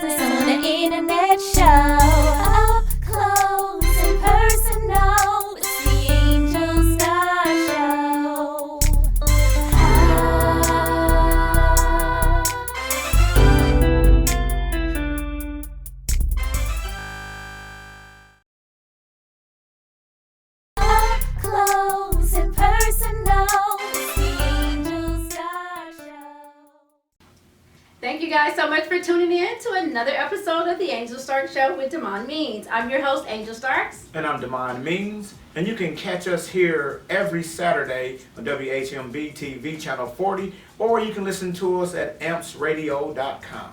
business on the internet show. Up close and personal, it's the Angel Star Show. Up close and personal, it's the Angel Star Show. Thank you guys so much for tuning in to another episode of the Angel Stark Show with Damon Means. I'm your host, Angel Starks. And I'm Damon Means, and you can catch us here every Saturday on WHMB TV Channel 40, or you can listen to us at ampsradio.com.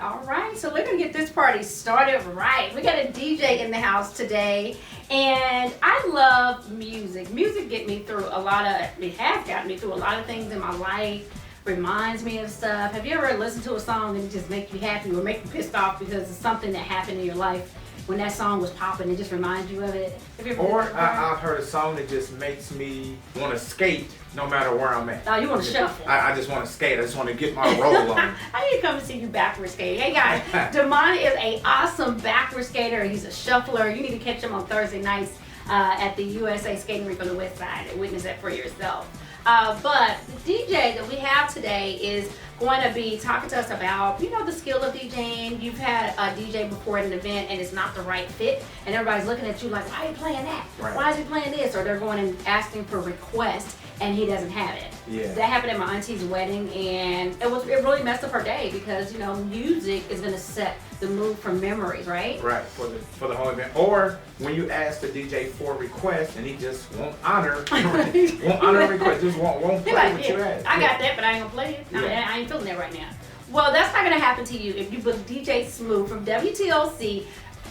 All right, so we're going to get this party started right. We got a DJ in the house today, and I love music. Music it has gotten me through a lot of things in my life. Reminds me of stuff. Have you ever listened to a song and it just make you happy or make you pissed off because it's something that happened in your life when that song was popping? It just reminds you of it. Have you ever Or I've heard a song that just makes me want to skate no matter where I'm at. Oh, you want to shuffle? I just want to skate. I just want to get my roll on. I need to come and see you backward skating. Hey guys, Damon is an awesome backward skater. He's a shuffler. You need to catch him on Thursday nights at the USA Skating Rink on the West Side and witness that for yourself. But the DJ that we have today is going to be talking to us about, the skill of DJing. You've had a DJ before at an event and it's not the right fit, and everybody's looking at you like, why are you playing that? Right. Why is he playing this? Or they're going and asking for requests and he doesn't have it. Yeah. That happened at my auntie's wedding, and it really messed up her day because music is going to set the mood for memories, right? Right, for the whole event. Or when you ask the DJ for a request and he just won't honor a request, just won't play what you asked. I got that, but I ain't gonna play it. Yeah. I ain't feeling that right now. Well, that's not gonna happen to you if you book DJ Smooth from WTLC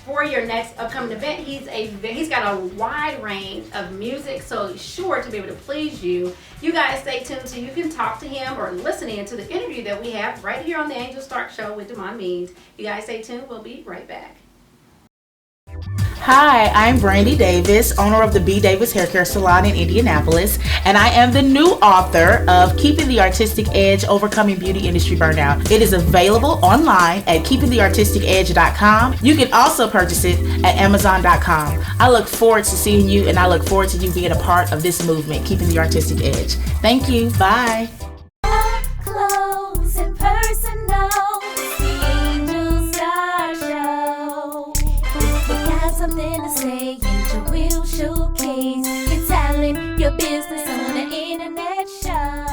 for your next upcoming event. He's got a wide range of music, so he's sure to be able to please you. You guys stay tuned so you can talk to him or listen in to the interview that we have right here on the Angel Stark Show with Damon Means. You guys stay tuned. We'll be right back. Hi, I'm Brandy Davis, owner of the B. Davis Hair Care Salon in Indianapolis, and I am the new author of Keeping the Artistic Edge, Overcoming Beauty Industry Burnout. It is available online at keepingtheartisticedge.com. You can also purchase it at amazon.com. I look forward to seeing you, and I look forward to you being a part of this movement, Keeping the Artistic Edge. Thank you. Bye. Up close and personal, it's the Angel Star Show. If you got something to say, Angel will showcase your talent, your business on the internet show.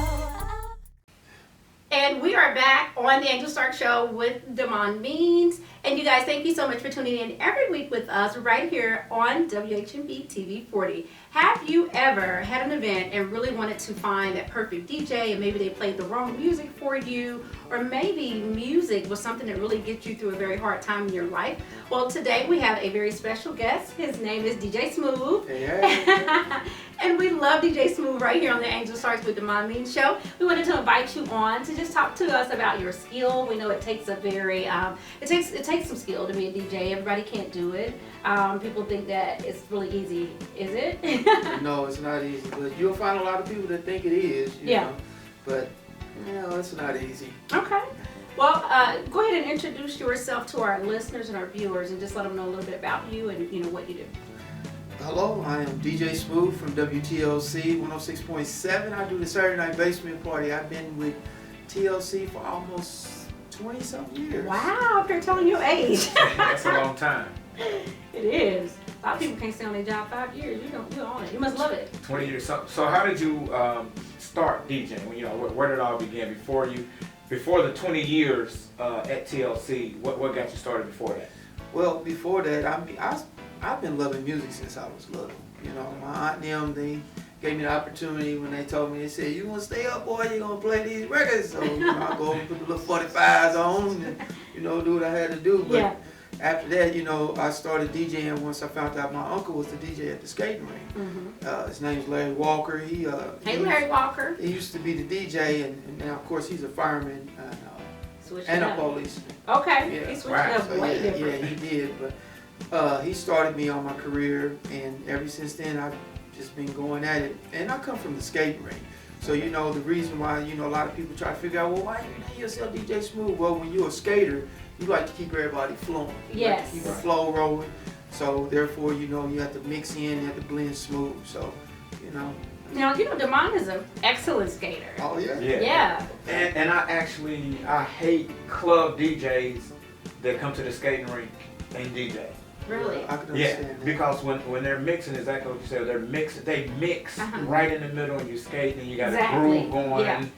And we are back on the Angel Stark Show with Damon Means. And you guys, thank you so much for tuning in every week with us right here on WHMB TV 40. Have you ever had an event and really wanted to find that perfect DJ, and maybe they played the wrong music for you, or maybe music was something that really gets you through a very hard time in your life? Well, today we have a very special guest. His name is DJ Smooth. Hey. And we love DJ Smooth right here on the Angel Starks with Damon Means show. We wanted to invite you on to just talk to us about your skill. We know it takes a very, it takes some skill to be a DJ. Everybody can't do it. People think that it's really easy. Is it? No, it's not easy, but you'll find a lot of people that think it is, you know, but it's not easy. Okay. Well, go ahead and introduce yourself to our listeners and our viewers and just let them know a little bit about you and what you do. Hello, I am DJ Smooth from WTLC 106.7. I do the Saturday Night Basement Party. I've been with TLC for almost 20-something years. Wow, they're telling your age. That's a long time. It is. A lot of people can't stay on their job 5 years. You're on it. You must love it. 20 years. So how did you start DJing? Where did it all begin? Before the 20 years at TLC, what got you started before that? Well, before that, I've been loving music since I was little. My aunt and them, they gave me the opportunity when they told me, they said, you want to stay up, boy, you're going to play these records. So, I go and put the little 45s on and, do what I had to do. But after that, I started DJing once I found out my uncle was the DJ at the skating rink. Mm-hmm. His name's Larry Walker. Larry Walker. He used to be the DJ, and now, of course, he's a fireman and a policeman. Okay. Yeah. He switched up way different. Yeah, he did. But he started me on my career, and ever since then, I've just been going at it. And I come from the skating rink. So, the reason why, a lot of people try to figure out, well, why you name yourself DJ Smooth? Well, when you're a skater, you like to keep everybody flowing. You Yes. like to keep the flow rolling. So therefore, you know, you have to mix in, you have to blend smooth. So, you know. Now, you know, Damon is an excellent skater. Oh yeah. Yeah. And I hate club DJs that come to the skating rink and DJ. Really? I can Yeah, understand that. because when they're mixing, exactly what you said, they mix right in the middle and you skate and you got a groove going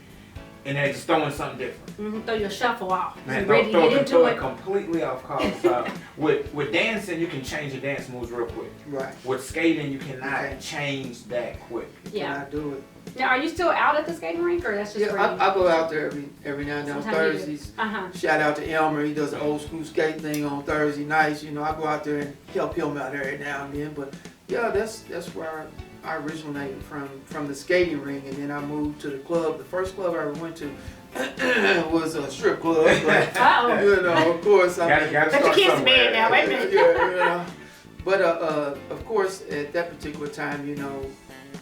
and they're just throwing something different. Throw your shuffle off. Man, Ready to get into throw it. it completely off course. With dancing, you can change your dance moves real quick. Right. With skating, you cannot change that quick. Yeah. Can I do it? Now, are you still out at the skating rink, or that's just Yeah, where you? I go out there every now and then on Sometimes you do. Thursdays. Uh-huh. Shout out to Elmer. He does an old school skate thing on Thursday nights. You know, I go out there and help him out every now and then. But yeah, that's where I originated from the skating ring, and then I moved to the club. The first club I ever went to was a strip club. But, Uh-oh. you know, of course, Gotta Put your start kids to somewhere. bed now. Wait a minute. yeah, you know. But of course, at that particular time, you know,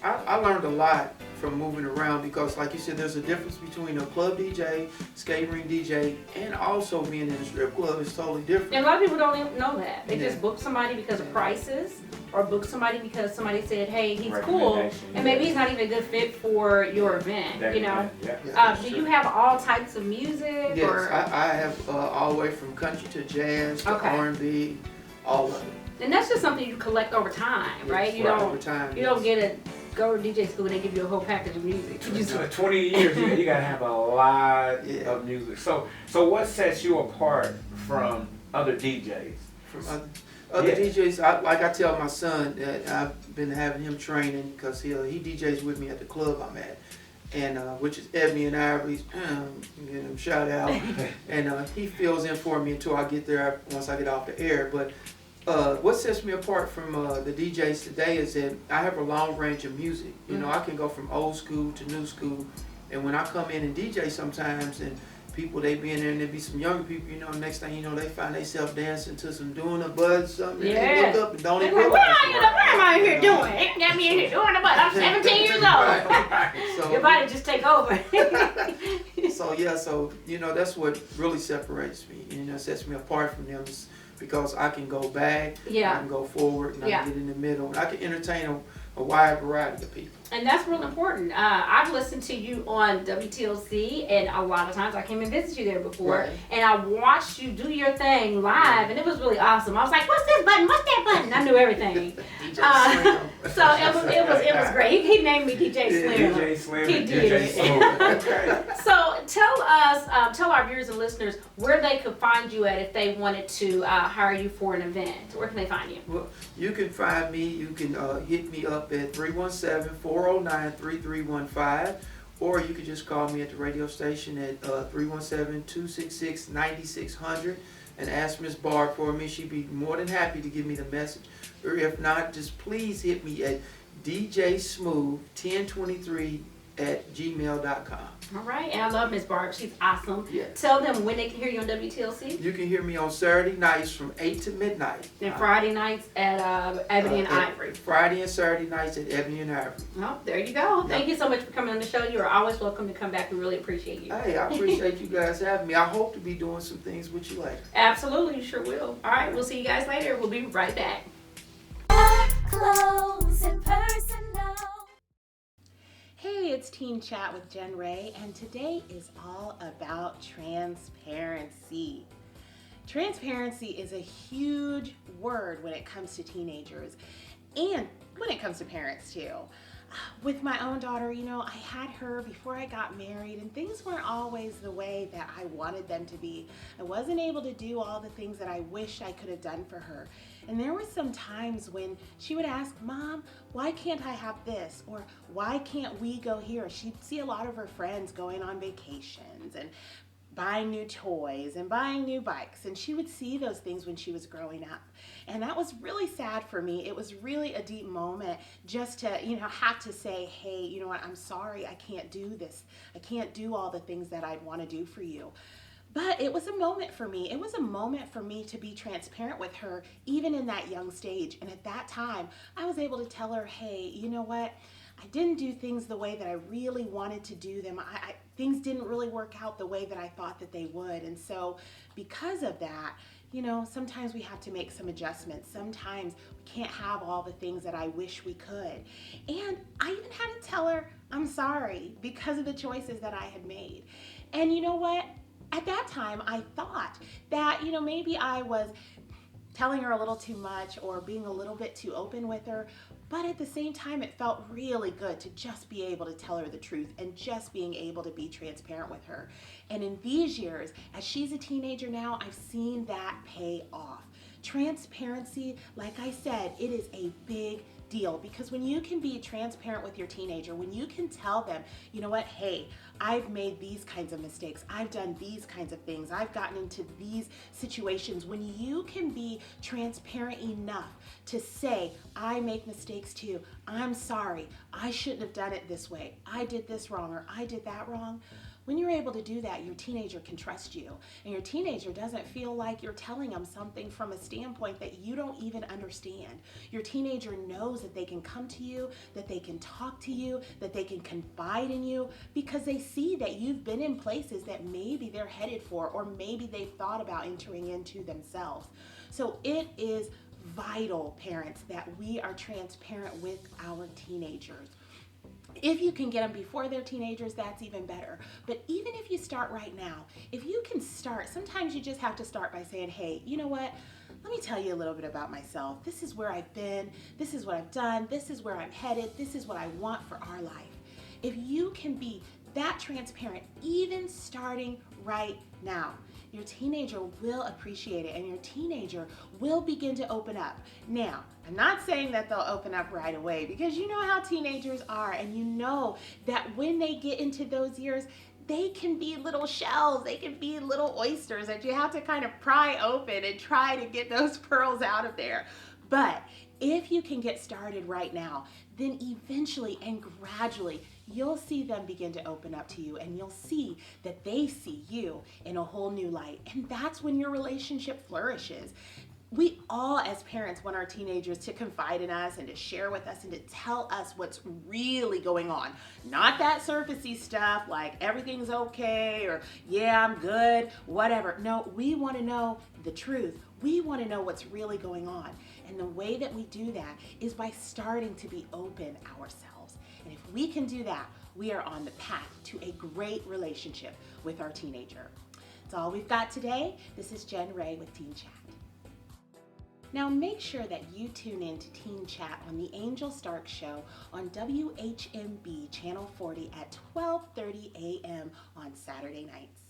I learned a lot from moving around because, like you said, there's a difference between a club DJ, skate ring DJ, and also being in a strip club is totally different. And a lot of people don't even know that. They Yeah. just book somebody because of prices, or book somebody because somebody said, "Hey, he's cool," Recommendation, and maybe he's not even a good fit for your event. That You know. event, yeah. Yeah. Do you have all types of music? Yes, Or, I have all the way from country to jazz to Okay. R&B, all of it. and that's just something you collect over time, right? You Over don't. time, You don't get a go to DJ school and they give you a whole package of music. You just 20 years, you gotta have a lot Yeah. of music. So what sets you apart from other DJs? From other Yeah. DJs, like I tell my son that I've been having him training because he DJs with me at the club I'm at, and which is Ebony and Ivory's. Give him a shout out, and he fills in for me until I get there once I get off the air. But what sets me apart from the DJs today is that I have a long range of music. You know, I can go from old school to new school, and when I come in and DJ sometimes, and people they be in there and there be some younger people, you know, next thing you know they find themselves dancing to some doing a buzz something, and they look up and don't They're even like, what realize am I in here doing? They got me in here doing the butt. I'm 17 years old. Right. So, Your body just take over. so you know that's what really separates me. You know, sets me apart from them is because I can go back, I can go forward, and I can get in the middle, and I can entertain a wide variety of people. And that's real important. I've listened to you on WTLC, and a lot of times I came and visited you there before, Right. and I watched you do your thing live, and it was really awesome. I was like, "What's this button? What's that button?" I knew everything. So it was great. He named me DJ Slim. DJ Slim He and did. DJ Smooth. Okay. So tell us, tell our viewers and listeners where they could find you at if they wanted to hire you for an event. Where can they find you? Well, you can find me. You can hit me up at 317-409-3315, or you can just call me at the radio station at 317-266-9600 and ask Miss Barb for me. She'd be more than happy to give me the message. Or if not, just please hit me at djsmooth1023@gmail.com. All right, and I love Miss Barb. She's awesome. Yes. Tell them when they can hear you on WTLC. You can hear me on Saturday nights from 8 to midnight. And Friday nights at Ebony and Ivory. Friday and Saturday nights at Ebony and Ivory. Oh, there you go. Thank you so much for coming on the show. You are always welcome to come back. We really appreciate you. Hey, I appreciate you guys having me. I hope to be doing some things with you later. Absolutely, you sure will. All right, we'll see you guys later. We'll be right back. Up close and personal. Hey, it's Teen Chat with Jen Ray, and today is all about transparency. Transparency is a huge word when it comes to teenagers, and when it comes to parents too. With my own daughter, you know, I had her before I got married, and things weren't always the way that I wanted them to be. I wasn't able to do all the things that I wish I could have done for her. And there were some times when she would ask, "Mom, why can't I have this?" Or "Why can't we go here?" She'd see a lot of her friends going on vacations and buying new toys and buying new bikes, and she would see those things when she was growing up, and that was really sad for me. It was really a deep moment just to, you know, have to say, "Hey, you know what, I'm sorry, I can't do this. I can't do all the things that I'd want to do for you." But it was a moment for me. It was a moment for me to be transparent with her, even in that young stage. And at that time, I was able to tell her, "Hey, you know what? I didn't do things the way that I really wanted to do them. things didn't really work out the way that I thought that they would. And so because of that, you know, sometimes we have to make some adjustments. Sometimes we can't have all the things that I wish we could. And I even had to tell her I'm sorry because of the choices that I had made. And you know what? At that time, I thought that, you know, maybe I was telling her a little too much or being a little bit too open with her. But at the same time, it felt really good to just be able to tell her the truth and just being able to be transparent with her. And in these years, as she's a teenager now, I've seen that pay off. Transparency, like I said, it is a big deal, because when you can be transparent with your teenager, when you can tell them, you know what, hey, I've made these kinds of mistakes, I've done these kinds of things, I've gotten into these situations, when you can be transparent enough to say, I make mistakes too, I'm sorry, I shouldn't have done it this way, I did this wrong, or I did that wrong. When you're able to do that, your teenager can trust you, and your teenager doesn't feel like you're telling them something from a standpoint that you don't even understand. Your teenager knows that they can come to you, that they can talk to you, that they can confide in you, because they see that you've been in places that maybe they're headed for, or maybe they've thought about entering into themselves. So it is vital, parents, that we are transparent with our teenagers. If you can get them before they're teenagers, that's even better. But even if you start right now, if you can start, sometimes you just have to start by saying, hey, you know what? Let me tell you a little bit about myself. This is where I've been. This is what I've done. This is where I'm headed. This is what I want for our life. If you can be that transparent, even starting right now, your teenager will appreciate it, and your teenager will begin to open up. Now, I'm not saying that they'll open up right away, because you know how teenagers are, and you know that when they get into those years, they can be little shells, they can be little oysters that you have to kind of pry open and try to get those pearls out of there. But if you can get started right now, then eventually and gradually, you'll see them begin to open up to you, and you'll see that they see you in a whole new light. And that's when your relationship flourishes. We all as parents want our teenagers to confide in us and to share with us and to tell us what's really going on. Not that surfacey stuff like everything's okay or yeah, I'm good, whatever. No, we want to know the truth. We want to know what's really going on. And the way that we do that is by starting to be open ourselves. And if we can do that, we are on the path to a great relationship with our teenager. That's all we've got today. This is Jen Ray with Teen Chat. Now make sure that you tune in to Teen Chat on the Angel Stark Show on WHMB Channel 40 at 12:30 a.m. on Saturday nights.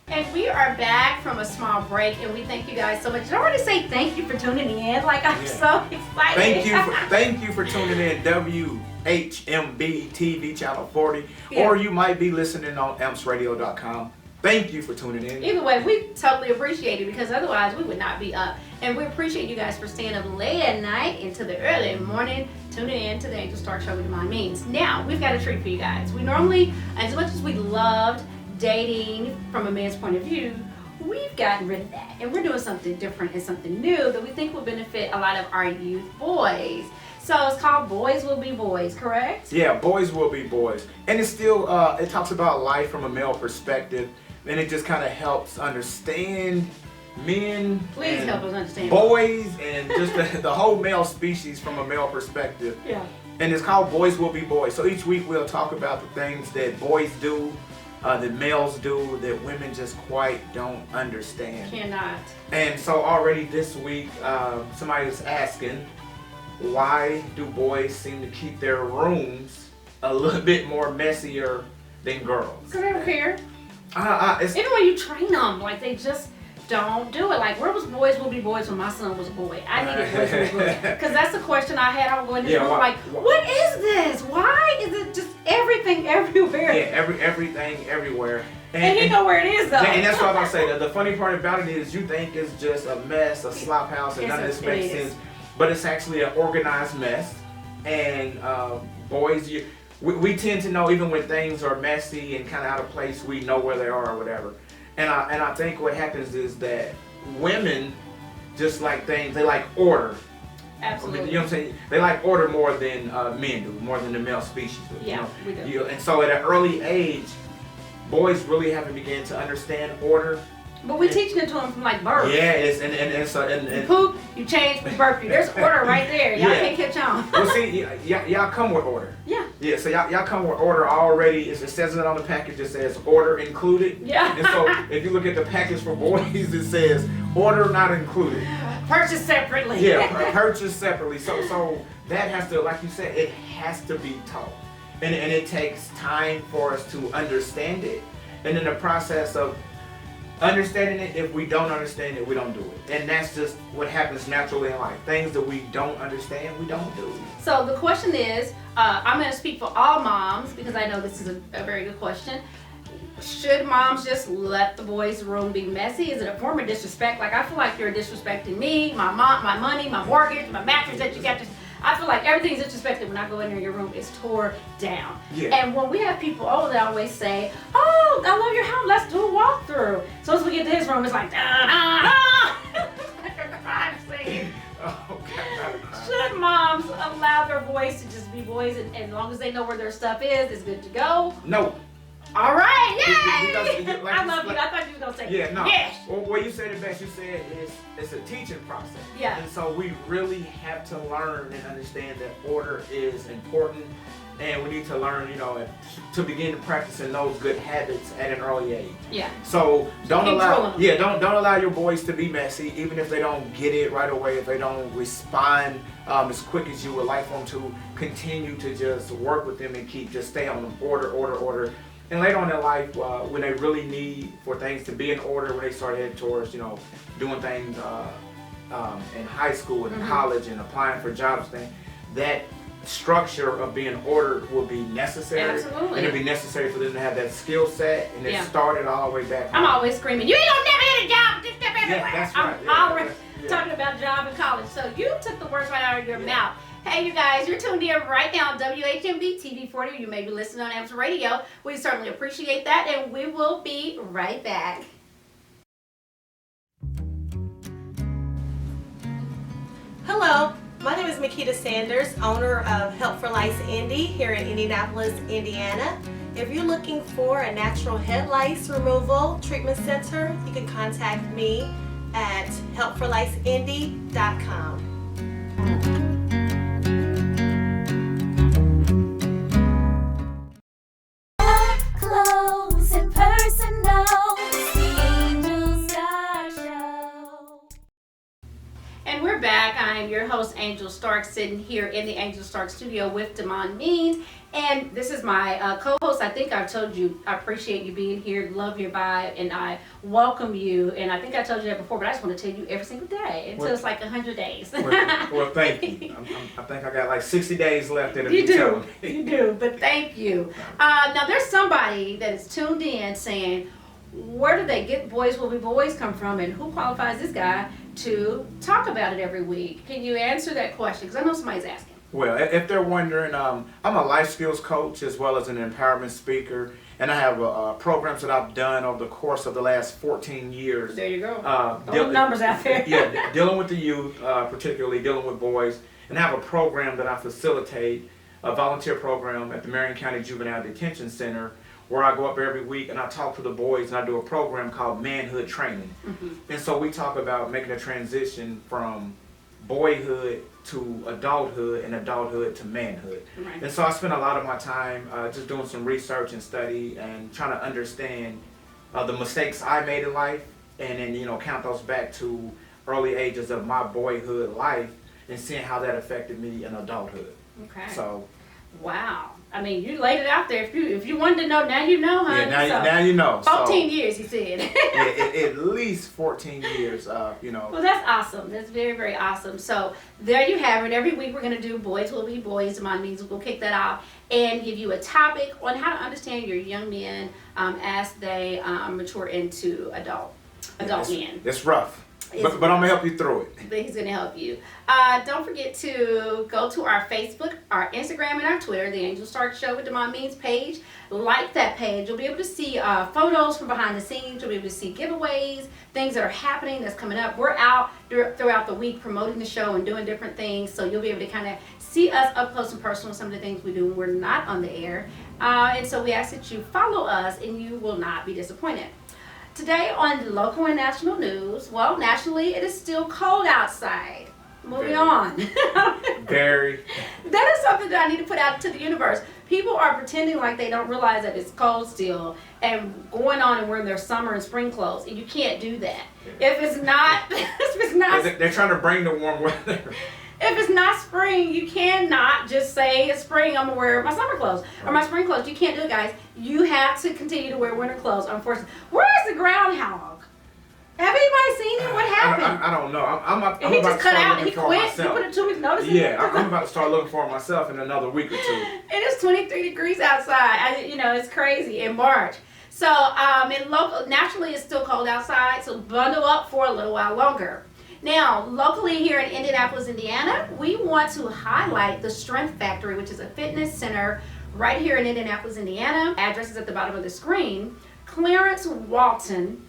And we are back from a small break, and we thank you guys so much. Did I already say thank you for tuning in? Like, I'm so excited. Thank you for tuning in, WHMB TV Channel 40, or you might be listening on ampsradio.com. Thank you for tuning in. Either way, we totally appreciate it, because otherwise we would not be up. And we appreciate you guys for staying up late at night into the early morning, tuning in to the Angel Stark Show with Demond Means. Now, we've got a treat for you guys. We normally, as much as we loved dating from a man's point of view, we've gotten rid of that. And we're doing something different and something new that we think will benefit a lot of our youth boys. So it's called Boys Will Be Boys, correct? Yeah, Boys Will Be Boys. And it's still, it talks about life from a male perspective. And it just kind of helps understand men, please help us understand boys, and just the whole male species from a male perspective. Yeah. And it's called Boys Will Be Boys. So each week we'll talk about the things that boys do, that males do, that women just quite don't understand. Cannot. And so already this week, somebody was asking, why do boys seem to keep their rooms a little bit more messier than girls? Because they don't care. Even when you train them, like, they just don't do it. Like, where was Boys Will Be Boys when my son was a boy? I needed Boys Will Be Boys. Because that's the question I had. I was going to the room like, what is this? Why is it just everything everywhere? Yeah, everything everywhere. And you know where it is, though. And that's what I'm going to say. The funny part about it is you think it's just a mess, a slop house, and none of this makes sense. But it's actually an organized mess. And boys, we tend to know even when things are messy and kind of out of place, we know where they are or whatever. And I think what happens is that women just like things, they like order. Absolutely. You know what I'm saying? They like order more than men do, more than the male species do. Yeah, you know? we do. And so at an early age, boys really haven't begun to understand order. But we're teaching it to them from like birth. Yeah, and You poop, you change, we burp you. There's order right there. Y'all can't catch on. Well, see, y'all come with order. Yeah. Yeah, so y'all come with order already. It says it on the package. It says order included. Yeah. And so if you look at the package for boys, it says order not included. Purchase separately. Yeah, purchase separately. So that has to, like you said, it has to be taught. And it takes time for us to understand it. And in the process of understanding it, if we don't understand it, we don't do it. And that's just what happens naturally in life. Things that we don't understand, we don't do. So the question is, I'm going to speak for all moms because I know this is a very good question. Should moms just let the boys' room be messy? Is it a form of disrespect? Like, I feel like you're disrespecting me, my mom, my money, my mortgage, my mattress that you got to... I feel like everything's disrespected when I go in there, your room is tore down. Yeah. And when we have people over, they always say, oh, I love your house, let's do a walkthrough. So as we get to his room, it's like, crime scene. Oh, God. Should moms allow their boys to just be boys and as long as they know where their stuff is, it's good to go? No. All right, Because, yay! like I you- love you. like- I thought you were gonna say Yeah, no. yes. Well, you said it best. You said it's a teaching process. Yeah. And so we really have to learn and understand that order is important, and we need to learn, to begin practicing those good habits at an early age. Yeah. So don't Keep allow, drilling them. don't allow your boys to be messy, even if they don't get it right away, if they don't respond as quick as you would like them to. Continue to just work with them and just stay on them. Order. And later on in their life, when they really need for things to be in order, when they start heading towards, doing things in high school and college and applying for jobs, that structure of being ordered will be necessary. Absolutely. And it'll be necessary for them to have that skill set, and it started all the way back I'm home. always screaming, you ain't gonna never get a job, just step everywhere. Yeah, that's I'm right. Yeah, already yeah. talking about job in college. So you took the words right out of your mouth. Hey, you guys, you're tuned in right now on WHMB TV 40. You may be listening on Amazon Radio. We certainly appreciate that, and we will be right back. Hello, my name is Makita Sanders, owner of Help for Lice Indy here in Indianapolis, Indiana. If you're looking for a natural head lice removal treatment center, you can contact me at helpforliceindy.com. Up close and personal, the Angel Star Show. And we're back. I'm your host, Angel Stark, sitting here in the Angel Stark studio with Damon Means. And this is my co-host. I think I've told you I appreciate you being here, love your vibe, and I welcome you. And I think I told you that before, but I just want to tell you every single day until it's like 100 days. Well, thank you. I think I got like 60 days left in it. You do. You do. But thank you. Now, there's somebody that is tuned in saying, where do they get Boys Will Be Boys come from, and who qualifies this guy to talk about it every week? Can you answer that question? Because I know somebody's asking. Well, if they're wondering, I'm a life skills coach as well as an empowerment speaker, and I have programs that I've done over the course of the last 14 years. There you go. Throw numbers out there. Yeah, dealing with the youth, particularly dealing with boys, and I have a program that I facilitate, a volunteer program at the Marion County Juvenile Detention Center, where I go up every week and I talk to the boys, and I do a program called Manhood Training. Mm-hmm. And so we talk about making a transition from boyhood to adulthood and adulthood to manhood. Right. And so I spend a lot of my time just doing some research and study and trying to understand the mistakes I made in life, and then count those back to early ages of my boyhood life and seeing how that affected me in adulthood. Okay. So wow. I mean, you laid it out there. If you wanted to know, now you know, honey. yeah, now you know. 14 years, he said. Yeah, at least 14 years. Well, that's awesome. That's very, very awesome. So there you have it. Every week we're going to do Boys Will Be Boys. Damon Means we'll kick that off and give you a topic on how to understand your young men as they mature into adult men. It's rough. But I'm gonna help you through it. But he's gonna help you. Don't forget to go to our Facebook, our Instagram, and our Twitter, the Angel Stark Show with Demond Means page. Like that page. You'll be able to see photos from behind the scenes. You'll be able to see giveaways, things that are happening that's coming up. We're out throughout the week promoting the show and doing different things, so you'll be able to kind of see us up close and personal with some of the things we do when we're not on the air. And so we ask that you follow us, and you will not be disappointed. Today on local and national news, well, nationally, it is still cold outside. Moving on. Very. That is something that I need to put out to the universe. People are pretending like they don't realize that it's cold still and going on and wearing their summer and spring clothes, and you can't do that. If it's not, They're trying to bring the warm weather. if it's not spring, you cannot just say it's spring, I'm gonna wear my summer clothes or my spring clothes. You can't do it, guys. You have to continue to wear winter clothes, unfortunately. Where's the groundhog? Have anybody seen him? What happened? I don't know. I'm about he to just cut start out. looking He for quit. He myself. put a 2 week notice in. Yeah, I'm about to start looking for myself in another week or two. It is 23 degrees outside. It's crazy in March. So, nationally, it's still cold outside. So bundle up for a little while longer. Now, locally here in Indianapolis, Indiana, we want to highlight the Strength Factory, which is a fitness center right here in Indianapolis, Indiana. Address is at the bottom of the screen. Clarence Walton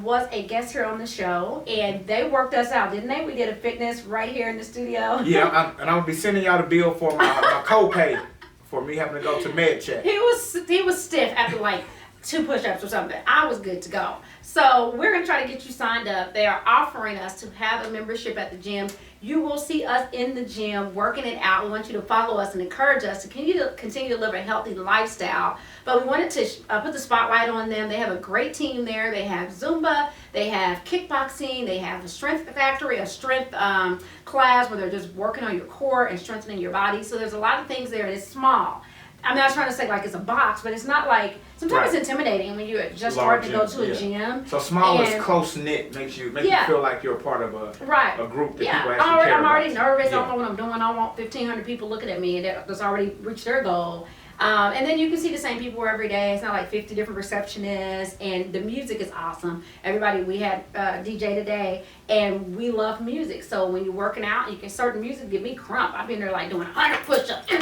was a guest here on the show, and they worked us out, didn't they? We did a fitness right here in the studio. Yeah, and I'm gonna be sending y'all the bill for my copay for me having to go to med check. He was stiff after like 2 push-ups or something. I was good to go. So we're going to try to get you signed up. They are offering us to have a membership at the gym. You will see us in the gym working it out. We want you to follow us and encourage us to continue to live a healthy lifestyle. But we wanted to put the spotlight on them. They have a great team there. They have Zumba, they have kickboxing, they have a strength factory, a strength class where they're just working on your core and strengthening your body. So there's a lot of things there, and it's small. I'm not trying to say like it's a box, but it's not like, sometimes it's intimidating when you just start to go to a gym. So small is close knit, makes you feel like you're a part of a group that people actually care about. I'm already nervous. I don't know what I'm doing. I want 1,500 people looking at me that's already reached their goal. And then you can see the same people every day. It's not like 50 different receptionists, and the music is awesome. Everybody, we had DJ today, and we love music. So when you're working out, you can certain music give me crump. I've been there like doing 100 push-ups.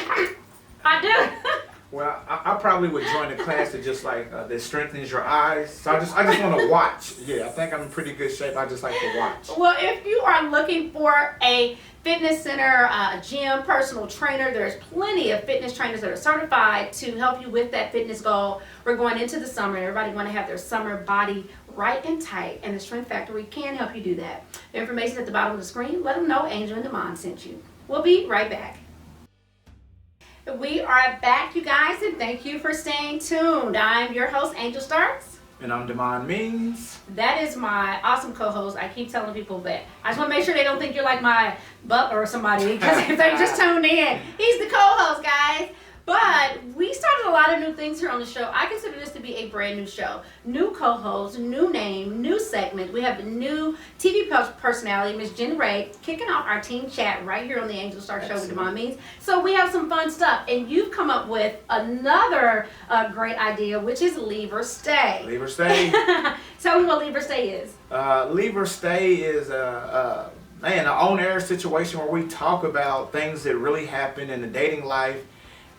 I do. Well, I probably would join a class that just like that strengthens your eyes. So I just want to watch. Yeah, I think I'm in pretty good shape. I just like to watch. Well, if you are looking for a fitness center, a gym, personal trainer, there's plenty of fitness trainers that are certified to help you with that fitness goal. We're going into the summer. Everybody want to have their summer body right and tight, and the Strength Factory can help you do that. The information at the bottom of the screen. Let them know Angel and Demond sent you. We'll be right back. We are back, you guys, and thank you for staying tuned. I'm your host, Angel Starks. And I'm Demond Means. That is my awesome co-host. I keep telling people that. I just want to make sure they don't think you're like my butler or somebody, because if they just tuned in, he's the co-host, guys. But we started a lot of new things here on the show. I consider this to be a brand new show. New co-host, new name, new segment. We have a new TV personality, Miss Jen Ray, kicking off our team chat right here on the Angel Star Show with Demond Means. So we have some fun stuff. And you've come up with another great idea, which is Leave or Stay. Leave or Stay. Tell me what Leave or Stay is. Leave or Stay is an on-air situation where we talk about things that really happen in the dating life.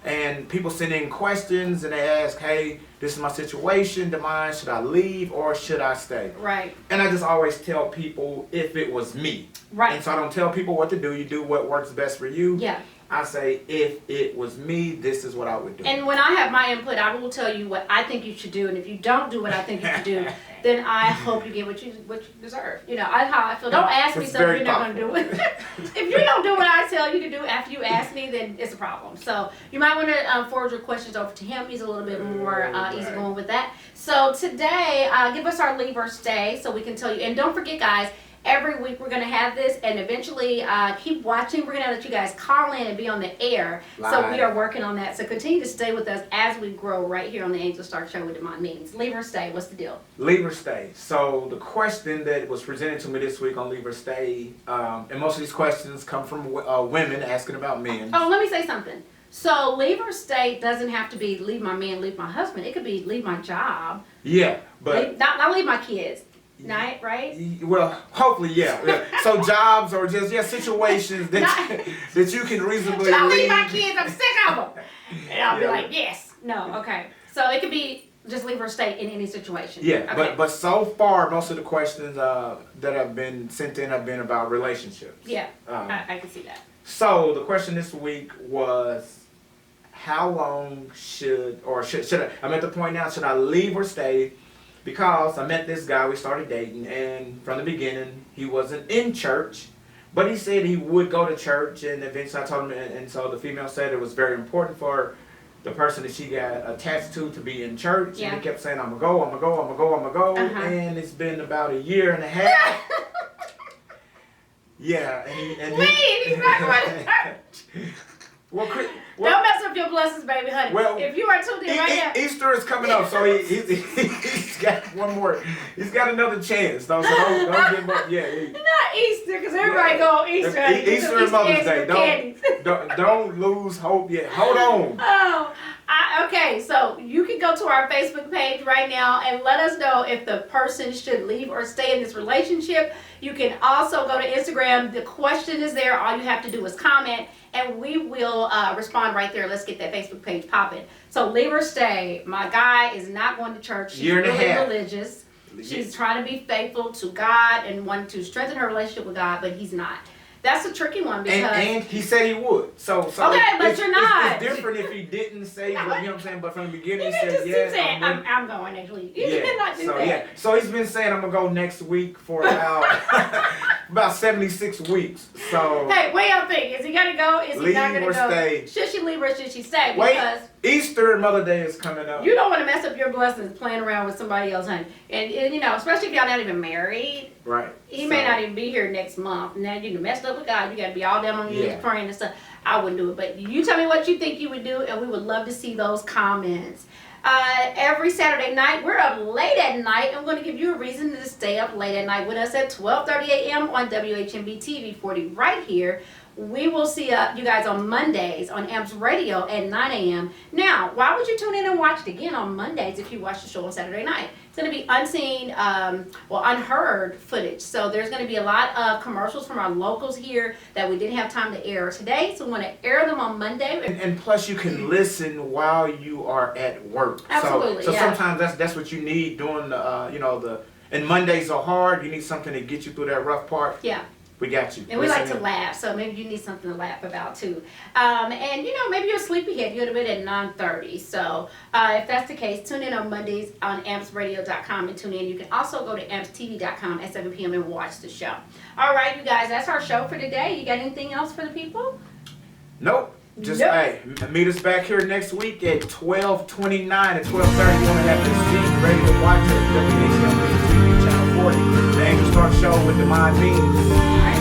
And people send in questions and they ask, hey, this is my situation, Demond, should I leave or should I stay? Right. And I just always tell people if it was me. Right. And so I don't tell people what to do. You do what works best for you. Yeah. I say, if it was me, this is what I would do. And when I have my input, I will tell you what I think you should do. And if you don't do what I think you should do, then I hope you get what you deserve. You know, that's how I feel. Don't ask me something you're not going to do it. If you don't do what I tell you to do after you ask me, then it's a problem. So you might want to forward your questions over to him. He's a little bit more easygoing with that. So today, give us our leave or stay so we can tell you. And don't forget, guys, every week we're going to have this, and eventually keep watching. We're going to let you guys call in and be on the air. Live. So we are working on that. So continue to stay with us as we grow right here on the Angel Star Show with Demond Means. Leave or stay, what's the deal? Leave or stay. So the question that was presented to me this week on Leave or Stay, and most of these questions come from women asking about men. Oh, let me say something. So leave or stay doesn't have to be leave my man, leave my husband. It could be leave my job. Yeah, but not leave my kids. night, right? Well, hopefully, yeah. So jobs or just situations that that you can reasonably Don't leave leave. my kids. I'm sick of them. And I'll be Yeah. like, yes. No. Okay. So it could be just leave or stay in any situation. Yeah, Okay. but so far most of the questions that have been sent in have been about relationships. Yeah, Um, I can see that. So the question this week was, how long should I? I'm at the point now. Should I leave or stay? Because I met this guy, we started dating, and from the beginning he wasn't in church, but he said he would go to church, and eventually I told him, and so the female said it was very important for the person that she got attached to be in church, Yeah. and he kept saying, I'm gonna go, I'm gonna go, I'm gonna go, I'm gonna go, Uh-huh. and it's been about a year and a half. Yeah, and Wait, he's not going to church. Well, Don't mess up your blessings, baby, honey. Well, if you are tuned in right now. Easter is coming up, so he's got one more. He's got another chance, though. So don't give up. Yeah. Not Easter, because everybody go on Easter. honey. Easter and Mother's Day. Candies. Don't lose hope yet. Hold on. Oh, okay. So you can go to our Facebook page right now and let us know if the person should leave or stay in this relationship. You can also go to Instagram. The question is there. All you have to do is comment, and we will respond right there. Let's get that Facebook page popping. So leave or stay. My guy is not going to church. She's Year and a really half. religious. She's trying to be faithful to God and wanting to strengthen her relationship with God, but he's not. That's a tricky one because. And he said he would. So Okay, but you're not. It's different if he didn't say, but you know what I'm saying. But from the beginning, You he can said, just yeah. keep saying, I'm going next week. You cannot do so that. yeah, so he's been saying I'm gonna go next week for about 76 weeks. So Hey, what y'all think? Is he gonna go? Is he Leave not gonna or go? stay? Should she leave or should she stay? wait, Because Easter and Mother Day is coming up. you don't want to mess up your blessings playing around with somebody else, honey. And you know, especially if y'all not even married. Right. He may not even be here next month. Now you messed up with God. You got to be all down on your knees Yeah. praying and stuff. I wouldn't do it. But you tell me what you think you would do, and we would love to see those comments. Every Saturday night, we're up late at night, and we're going to give you a reason to stay up late at night with us at 12:30 a.m. on WHMB TV 40 right here. We will see you guys on Mondays on AMPS Radio at 9 a.m. Now, why would you tune in and watch it again on Mondays if you watch the show on Saturday night? It's going to be unseen, unheard footage. So there's going to be a lot of commercials from our locals here that we didn't have time to air today. So we want to air them on Monday. And plus, you can listen while you are at work. Absolutely, So yeah. sometimes that's what you need during the and Mondays are hard. You need something to get you through that rough part. Yeah. We got you. And we like to Listen laugh, so maybe you need something to laugh about too. And maybe you're a sleepyhead. You go to bed at 9:30. So if that's the case, tune in on Mondays on ampsradio.com and tune in. You can also go to ampstv.com at 7 p.m. and watch the show. All right, you guys, that's our show for today. You got anything else for the people? Nope. Just Nope. hey, meet us back here next week at 12:29 at 12:30. You want to have this seat ready to watch at WHMB TV channel 40. The Angel Star Show with Demond Beans. All right.